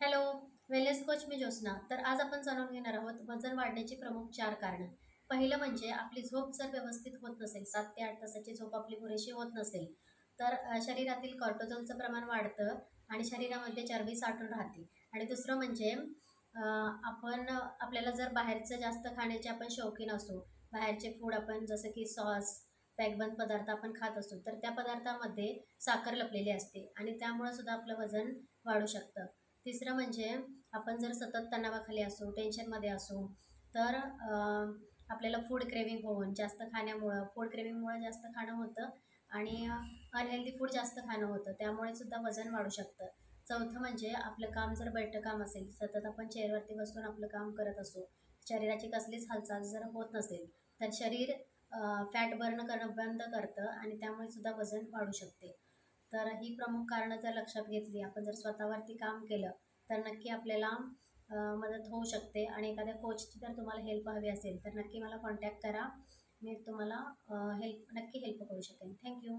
Hello, wellness coach मी ज्योत्स्ना. तर आज आपण जाणून घेणार आहोत वजन वाढण्याची प्रमुख 4 कारणं. पहिलं म्हणजे आपली झोप जर व्यवस्थित होत नसेल, 7 ते 8 तासाची झोप आपली पुरेशी होत नसेल, तर शरीरातील कॉर्टिझॉलचं प्रमाण वाढतं आणि शरीरामध्ये चरबी साठून राहते. आणि दुसरं म्हणजे आपल्याला जर बाहेरचं जास्त खाण्याचे आपण शौकीन असू, बाहेरचे फूड आपण जसं की सॉस, पॅकबंद पदार्थ आपण खात असू, तर त्या पदार्थामध्ये साखर लपलेली असते आणि त्यामुळे सुद्धा आपलं वजन वाढू शकतं. तिसरं म्हणजे आपण जर सतत तणावाखाली असू, टेन्शनमध्ये असू, तर आपल्याला फूड क्रेव्हिंग होऊन फूड क्रेव्हिंगमुळं जास्त खाणं होतं आणि अनहेल्दी फूड जास्त खाणं होतं. त्यामुळे सुद्धा वजन वाढू शकतं. चौथं म्हणजे आपलं काम जर बैठं काम असेल, सतत आपण चेअरवरती बसून आपलं काम करत असू, शरीराची कसलीच हालचाल जर होत नसेल, तर शरीर फॅट बर्न करणं बंद करतं आणि त्यामुळे सुद्धा वजन वाढू शकते. तर ही प्रमुख कारणं जर लक्षात घेतली, आपण जर स्वतःवरती काम केलं, तर नक्की आपल्याला मदत होऊ शकते. आणि एखाद्या कोचची जर तुम्हाला हेल्प हवी असेल, तर नक्की मला कॉन्टॅक्ट करा. मी तुम्हाला नक्की हेल्प करू शकेन. Thank you.